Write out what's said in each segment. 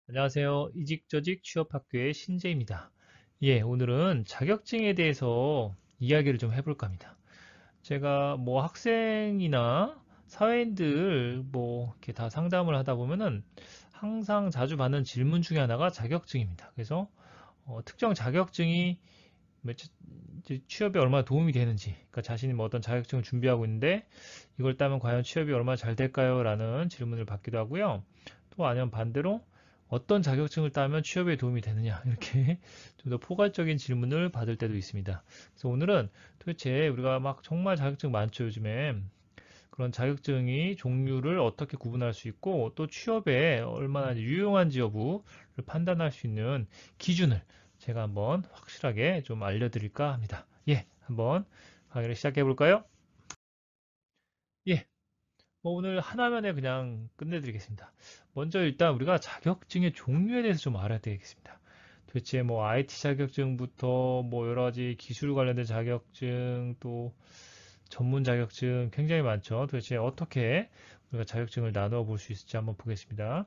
안녕하세요. 이직저직 취업학교의 신재입니다. 예, 오늘은 자격증에 대해서 이야기를 좀 해볼까 합니다. 제가 뭐 학생이나 사회인들 뭐 이렇게 다 상담을 하다 보면은 항상 자주 받는 질문 중에 하나가 자격증입니다. 그래서 특정 자격증이 이제 취업에 얼마나 도움이 되는지, 그러니까 자신이 뭐 어떤 자격증을 준비하고 있는데 이걸 따면 과연 취업이 얼마나 잘 될까요? 라는 질문을 받기도 하고요. 또 아니면 반대로 어떤 자격증을 따면 취업에 도움이 되느냐 이렇게 좀 더 포괄적인 질문을 받을 때도 있습니다. 그래서 오늘은 도대체 우리가 막 정말 자격증 많죠 요즘에. 그런 자격증이 종류를 어떻게 구분할 수 있고 또 취업에 얼마나 유용한지 여부를 판단할 수 있는 기준을 제가 한번 확실하게 좀 알려드릴까 합니다. 예, 한번 강의를 시작해 볼까요? 예, 뭐 오늘 하나만에 그냥 끝내드리겠습니다. 먼저 일단 우리가 자격증의 종류에 대해서 좀 알아야 되겠습니다. 도대체 뭐 IT 자격증부터 뭐 여러 가지 기술 관련된 자격증 또 전문 자격증 굉장히 많죠. 도대체 어떻게 우리가 자격증을 나누어 볼 수 있을지 한번 보겠습니다.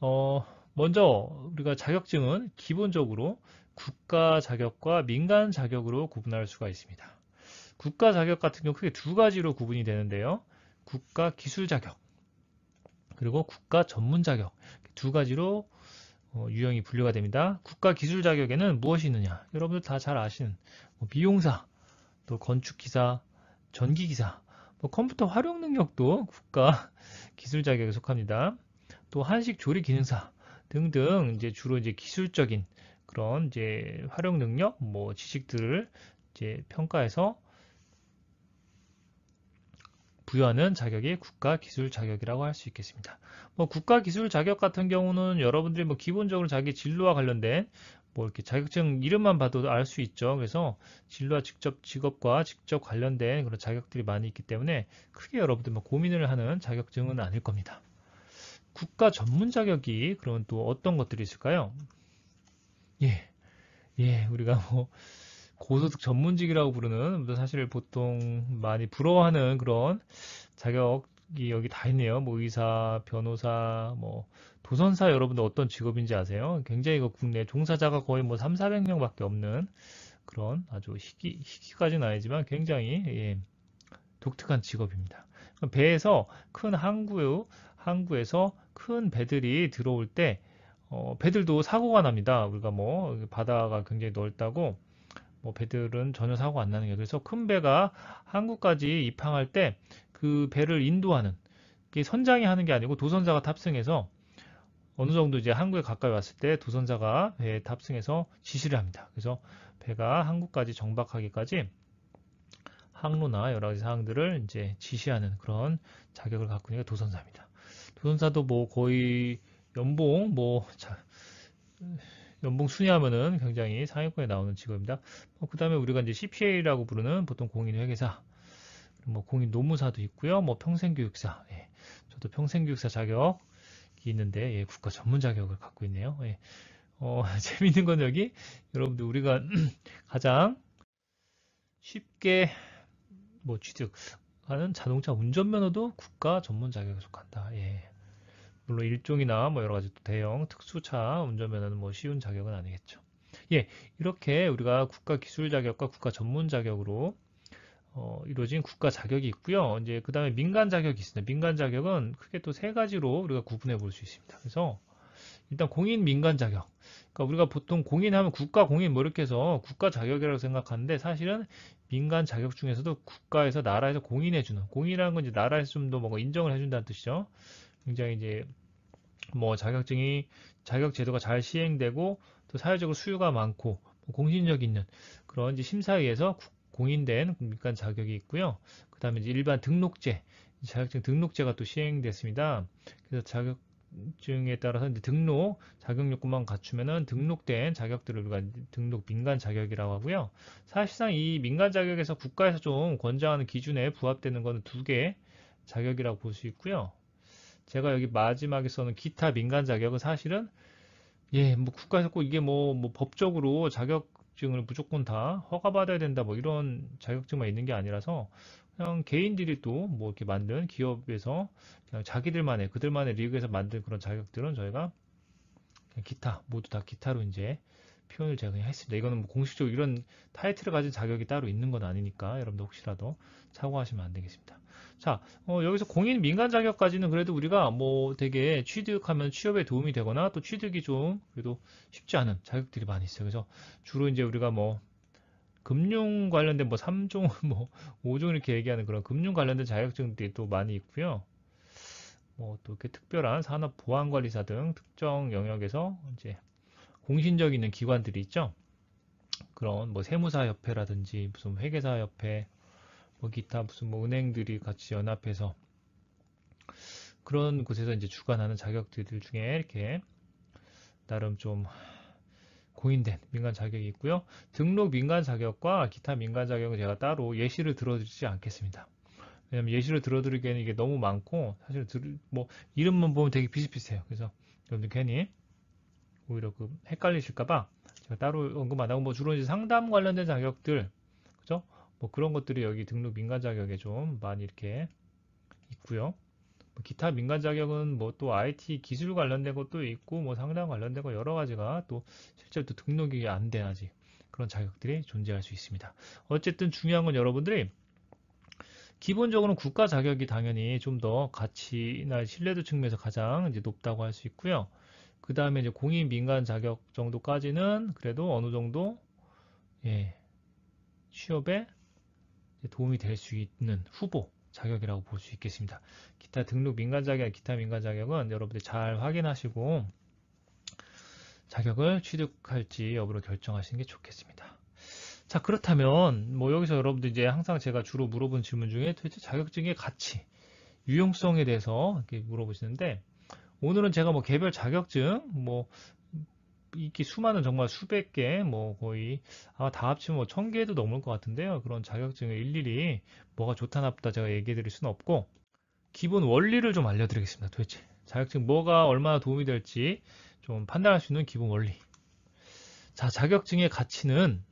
어, 먼저 우리가 자격증은 기본적으로 국가 자격과 민간 자격으로 구분할 수가 있습니다. 국가 자격 같은 경우 크게 두 가지로 구분이 되는데요. 국가 기술 자격, 그리고 국가 전문 자격 두 가지로 유형이 분류가 됩니다. 국가 기술 자격에는 무엇이 있느냐? 여러분들 다 잘 아시는 뭐 미용사, 또 건축기사, 전기기사, 뭐 컴퓨터 활용 능력도 국가 기술 자격에 속합니다. 또 한식 조리 기능사 등등 이제 주로 이제 기술적인 그런 이제 활용 능력, 뭐 지식들을 이제 평가해서 부여하는 자격이 국가 기술 자격이라고 할 수 있겠습니다. 뭐 국가 기술 자격 같은 경우는 여러분들이 뭐 기본적으로 자기 진로와 관련된 뭐 이렇게 자격증 이름만 봐도 알 수 있죠. 그래서 진로와 직접 직업과 직접 관련된 그런 자격들이 많이 있기 때문에 크게 여러분들 뭐 고민을 하는 자격증은 아닐 겁니다. 국가 전문 자격이 그러면 또 어떤 것들이 있을까요? 예, 우리가 뭐 고소득 전문직이라고 부르는 사실 보통 많이 부러워하는 그런 자격이 여기 다 있네요. 뭐 의사, 변호사, 뭐 도선사 여러분들 어떤 직업인지 아세요? 굉장히 그 국내 종사자가 거의 뭐 3, 400명밖에 없는 그런 아주 희귀까지는 아니지만 굉장히 독특한 직업입니다. 배에서 큰 항구에서 큰 배들이 들어올 때 배들도 사고가 납니다. 우리가 뭐 바다가 굉장히 넓다고 뭐 배들은 전혀 사고가 안 나는 게 그래서 큰 배가 항구까지 입항할 때 그 배를 인도하는 게 선장이 하는 게 아니고 도선사가 탑승해서 어느 정도 이제 항구에 가까이 왔을 때 도선사가 배에 탑승해서 지시를 합니다. 그래서 배가 항구까지 정박하기까지 항로나 여러 가지 사항들을 이제 지시하는 그런 자격을 갖고 있는 게 도선사입니다. 도선사도 뭐 거의 연봉 연봉 순위하면은 굉장히 상위권에 나오는 직업입니다. 그 다음에 우리가 이제 CPA라고 부르는 보통 공인회계사, 뭐 공인 노무사도 있고요. 뭐 평생교육사, 저도 평생교육사 자격이 있는데 국가 전문 자격을 갖고 있네요. 재밌는 건 여기 여러분들 우리가 가장 쉽게 뭐 취득하는 자동차 운전면허도 국가 전문 자격에 속한다. 물론 일종이나 뭐 여러 가지 또 대형 특수차 운전면허는 뭐 쉬운 자격은 아니겠죠. 이렇게 우리가 국가 기술 자격과 국가 전문 자격으로 이루어진 국가 자격이 있고요. 이제 그 다음에 민간 자격이 있습니다. 민간 자격은 크게 또 세 가지로 우리가 구분해 볼 수 있습니다. 그래서 일단 공인 민간 자격. 그러니까 우리가 보통 공인하면 국가 공인 뭐 이렇게 해서 국가 자격이라고 생각하는데 사실은 민간 자격 중에서도 국가에서 나라에서 공인해주는 공인이라는 건 이제 나라에서 좀 더 뭔가 인정을 해준다는 뜻이죠. 굉장히 이제 뭐 자격 제도가 잘 시행되고 또 사회적으로 수요가 많고 뭐 공신력 있는 그런 이제 심사에 의해서 공인된 국민간 자격이 있고요. 그 다음에 이제 일반 등록제, 자격증 등록제가 또 시행됐습니다. 그래서 자격증에 따라서 이제 자격 요건만 갖추면은 등록된 자격들을 우리가 등록 민간 자격이라고 하고요. 사실상 이 민간 자격에서 국가에서 좀 권장하는 기준에 부합되는 것은 두 개 자격이라고 볼 수 있고요. 제가 여기 마지막에 써는 기타 민간 자격은 사실은 뭐 국가에서 꼭 이게 뭐 법적으로 자격증을 무조건 다 허가받아야 된다 뭐 이런 자격증만 있는 게 아니라서 그냥 개인들이 또 뭐 이렇게 만든 기업에서 그냥 자기들만의 그들만의 리그에서 만든 그런 자격들은 저희가 기타 모두 다 기타로 이제 표현을 제가 그냥 했습니다. 이거는 뭐 공식적으로 이런 타이틀을 가진 자격이 따로 있는 건 아니니까 여러분들 혹시라도 참고하시면 안 되겠습니다. 자, 여기서 공인 민간 자격까지는 그래도 우리가 뭐 되게 취득하면 취업에 도움이 되거나 또 취득이 좀 그래도 쉽지 않은 자격들이 많이 있어요. 그래서 주로 이제 우리가 뭐 금융 관련된 뭐 3종, 뭐 5종 이렇게 얘기하는 그런 금융 관련된 자격증들이 또 많이 있고요. 뭐 또 이렇게 특별한 산업 보안관리사 등 특정 영역에서 이제 공신력 있는 기관들이 있죠. 그런 뭐 세무사 협회라든지 무슨 회계사 협회, 뭐 기타 무슨 뭐 은행들이 같이 연합해서 그런 곳에서 이제 주관하는 자격들 중에 이렇게 나름 좀 공인된 민간 자격이 있고요. 등록 민간 자격과 기타 민간 자격은 제가 따로 예시를 들어드리지 않겠습니다. 왜냐면 예시를 들어드리기에는 이게 너무 많고 사실 뭐 이름만 보면 되게 비슷비슷해요. 그래서 여러분들 괜히 오히려 그 헷갈리실까봐 제가 따로 언급 안 하고 뭐 주로 이제 상담 관련된 자격들 그죠? 뭐 그런 것들이 여기 등록 민간 자격에 좀 많이 이렇게 있고요. 뭐 기타 민간 자격은 뭐 또 IT 기술 관련된 것도 있고 뭐 상담 관련된 거 여러 가지가 또 실제로 또 등록이 안 돼 아직 그런 자격들이 존재할 수 있습니다. 어쨌든 중요한 건 여러분들이 기본적으로는 국가 자격이 당연히 좀 더 가치나 신뢰도 측면에서 가장 이제 높다고 할 수 있고요. 그 다음에 이제 공인 민간 자격 정도까지는 그래도 어느 정도 예, 취업에 도움이 될 수 있는 후보 자격이라고 볼 수 있겠습니다. 기타 등록 민간 자격, 기타 민간 자격은 여러분들 잘 확인하시고 자격을 취득할지 여부를 결정하시는 게 좋겠습니다. 자, 그렇다면 뭐 여기서 여러분들 이제 항상 제가 주로 물어본 질문 중에 도대체 자격증의 가치, 유용성에 대해서 이렇게 물어보시는데 오늘은 제가 뭐 개별 자격증 뭐 이게 수많은 정말 수백 개, 뭐 거의 아마 다 합치면 뭐 1000개도 넘을 것 같은데요. 그런 자격증을 일일이 뭐가 좋다 나쁘다 제가 얘기해 드릴 수는 없고 기본 원리를 좀 알려드리겠습니다. 도대체 자격증 뭐가 얼마나 도움이 될지 좀 판단할 수 있는 기본 원리. 자, 자격증의 가치는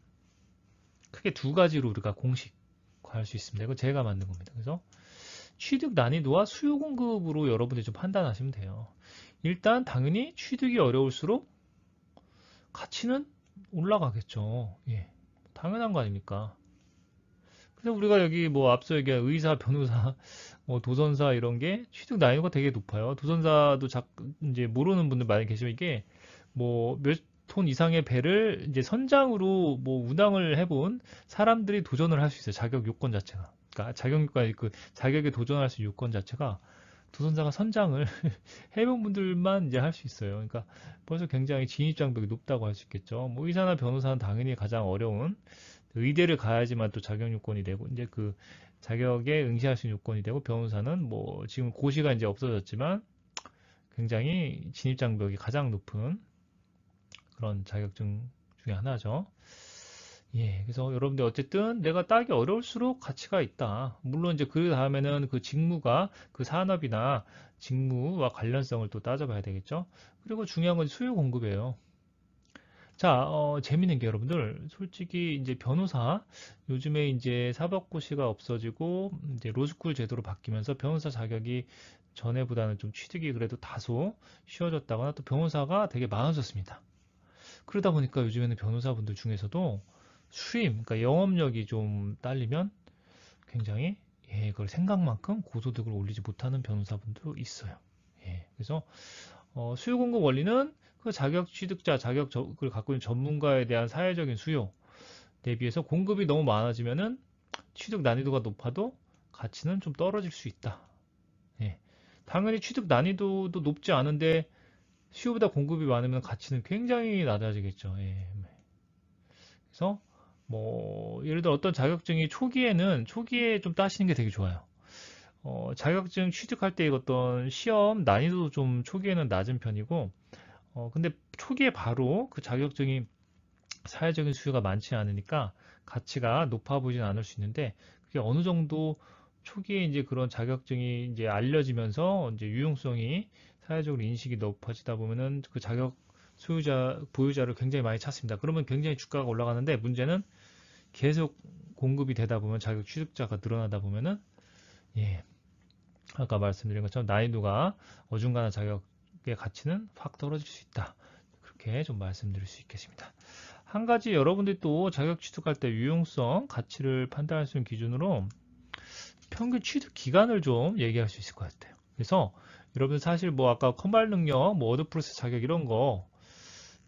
크게 두 가지로 우리가 공식화할 수 있습니다. 이거 제가 만든 겁니다. 그래서 취득 난이도와 수요 공급으로 여러분들이 좀 판단하시면 돼요. 일단 당연히 취득이 어려울수록 가치는 올라가겠죠. 예. 당연한 거 아닙니까? 그래서 우리가 여기 뭐 앞서 얘기한 의사, 변호사, 뭐 도전사 이런 게 취득 난이도가 되게 높아요. 도전사도 이제 모르는 분들 많이 계시면 이게 뭐 몇 톤 이상의 배를 이제 선장으로 뭐 운항을 해본 사람들이 도전을 할 수 있어요. 자격 요건 자체가. 그러니까 자격 요건 그 자격에 도전할 수 있는 요건 자체가 도전자가 선장을 해본 분들만 이제 할 수 있어요. 그러니까 벌써 굉장히 진입 장벽이 높다고 할 수 있겠죠. 뭐 의사나 변호사는 당연히 가장 어려운 의대를 가야지만 또 자격 요건이 되고 이제 그 자격에 응시할 수 있는 요건이 되고 변호사는 뭐 지금 고시가 이제 없어졌지만 굉장히 진입 장벽이 가장 높은 그런 자격증 중에 하나죠. 예, 그래서 여러분들 어쨌든 내가 따기 어려울수록 가치가 있다. 물론 이제 그 다음에는 그 직무가 그 산업이나 직무와 관련성을 또 따져봐야 되겠죠. 그리고 중요한 건 수요 공급이에요. 자, 재밌는 게 여러분들, 솔직히 이제 변호사, 요즘에 이제 사법고시가 없어지고, 이제 로스쿨 제도로 바뀌면서 변호사 자격이 전에보다는 좀 취득이 그래도 다소 쉬워졌다거나 또 변호사가 되게 많아졌습니다. 그러다 보니까 요즘에는 변호사분들 중에서도 수임, 그러니까 영업력이 좀 딸리면 굉장히, 예, 그걸 생각만큼 고소득을 올리지 못하는 변호사분도 있어요. 예, 그래서 수요 공급 원리는 그 자격 취득자, 자격을 갖고 있는 전문가에 대한 사회적인 수요 대비해서 공급이 너무 많아지면은 취득 난이도가 높아도 가치는 좀 떨어질 수 있다. 예. 당연히 취득 난이도도 높지 않은데 수요보다 공급이 많으면 가치는 굉장히 낮아지겠죠. 예. 그래서 뭐 예를 들어 어떤 자격증이 초기에 좀 따시는 게 되게 좋아요. 자격증 취득할 때 어떤 시험 난이도도 좀 초기에는 낮은 편이고 근데 초기에 바로 그 자격증이 사회적인 수요가 많지 않으니까 가치가 높아 보진 않을 수 있는데 그게 어느 정도 초기에 이제 그런 자격증이 이제 알려지면서 이제 유용성이 사회적으로 인식이 높아지다 보면은 그 자격 보유자를 굉장히 많이 찾습니다. 그러면 굉장히 주가가 올라가는데 문제는 계속 공급이 되다 보면 자격 취득자가 늘어나다 보면은 예, 아까 말씀드린 것처럼 난이도가 어중간한 자격의 가치는 확 떨어질 수 있다. 그렇게 좀 말씀드릴 수 있겠습니다. 한 가지 여러분들이 또 자격 취득할 때 유용성, 가치를 판단할 수 있는 기준으로 평균 취득 기간을 좀 얘기할 수 있을 것 같아요. 그래서 여러분 사실 뭐 아까 컴파일 능력, 뭐 워드프레스 자격 이런 거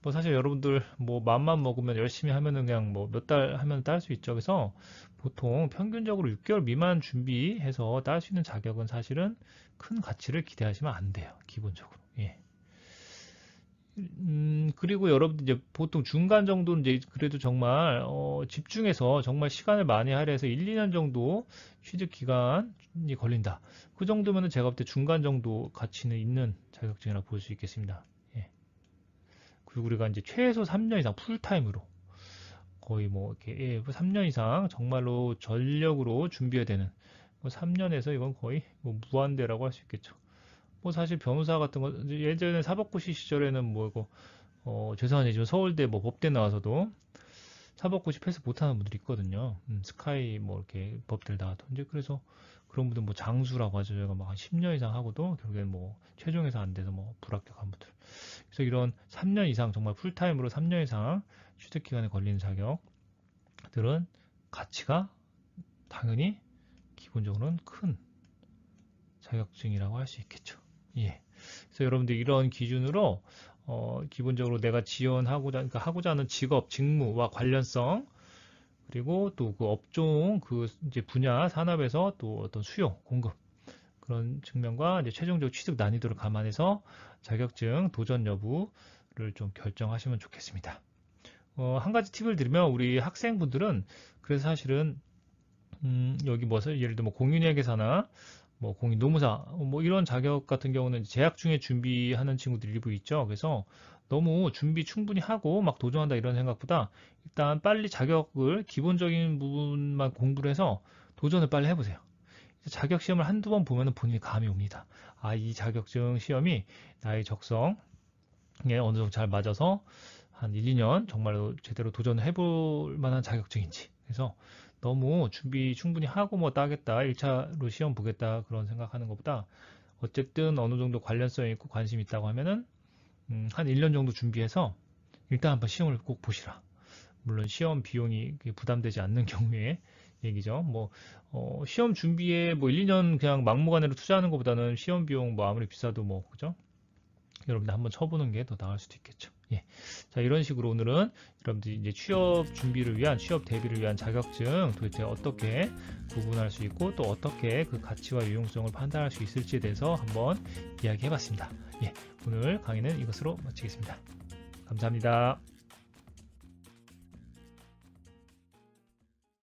뭐 사실 여러분들 뭐 맘만 먹으면 열심히 하면은 그냥 뭐 몇 달 하면 딸 수 있죠. 그래서 보통 평균적으로 6개월 미만 준비해서 딸 수 있는 자격은 사실은 큰 가치를 기대하시면 안 돼요. 기본적으로. 예. 그리고 여러분들 이제 보통 중간 정도는 이제 그래도 정말 집중해서 정말 시간을 많이 할애해서 1, 2년 정도 취득 기간이 걸린다. 그 정도면은 제가 볼 때 중간 정도 가치는 있는 자격증이라 볼 수 있겠습니다. 예. 그리고 우리가 이제 최소 3년 이상 풀타임으로 거의 뭐 이렇게 3년 이상 정말로 전력으로 준비해야 되는 뭐 3년에서 이건 거의 뭐 무한대라고 할 수 있겠죠. 뭐 사실 변호사 같은 거 예전에 사법고시 시절에는 뭐 이거 죄송한 얘기지만 서울대 뭐 법대 나와서도 사법고시 패스 못하는 분들이 있거든요. 스카이 뭐 이렇게 법대를 나와도 이제 그래서 그런 분들 뭐 장수라고 하죠. 저희가 막 한 10년 이상 하고도 결국엔 뭐 최종에서 안 돼서 뭐 불합격한 분들. 그래서 이런 3년 이상 정말 풀타임으로 3년 이상 취득 기간에 걸리는 자격들은 가치가 당연히 기본적으로는 큰 자격증이라고 할 수 있겠죠. 예. 그래서 여러분들 이런 기준으로 기본적으로 내가 지원하고자 그러니까 하고자 하는 직업, 직무와 관련성 그리고 또 그 업종 그 이제 분야 산업에서 또 어떤 수요, 공급 그런 측면과 이제 최종적 취득 난이도를 감안해서 자격증 도전 여부를 좀 결정하시면 좋겠습니다. 한 가지 팁을 드리면 우리 학생분들은 그래서 사실은 여기 뭐 예를 들어 뭐 공인회계사나 뭐 공인노무사 뭐 이런 자격 같은 경우는 재학 중에 준비하는 친구들이 일부 있죠. 그래서 너무 준비 충분히 하고 막 도전한다 이런 생각보다 일단 빨리 자격을 기본적인 부분만 공부를 해서 도전을 빨리 해보세요. 자격 시험을 한두 번 보면 본인이 감이 옵니다. 아, 이 자격증 시험이 나의 적성에 어느 정도 잘 맞아서 한 1, 2년 정말로 제대로 도전을 해볼 만한 자격증인지. 그래서 너무 준비 충분히 하고 뭐 따겠다, 1차로 시험 보겠다 그런 생각하는 것보다 어쨌든 어느 정도 관련성 있고 관심 있다고 하면은 한 1년 정도 준비해서 일단 한번 시험을 꼭 보시라. 물론 시험 비용이 부담되지 않는 경우에 얘기죠. 뭐 시험 준비에 뭐 1, 2년 그냥 막무가내로 투자하는 것보다는 시험 비용 뭐 아무리 비싸도 뭐 그죠? 여러분들 한번 쳐보는 게 더 나을 수도 있겠죠. 예. 자, 이런 식으로 오늘은 여러분들이 이제 취업 준비를 위한, 취업 대비를 위한 자격증 도대체 어떻게 구분할 수 있고 또 어떻게 그 가치와 유용성을 판단할 수 있을지에 대해서 한번 이야기해 봤습니다. 예. 오늘 강의는 이것으로 마치겠습니다. 감사합니다.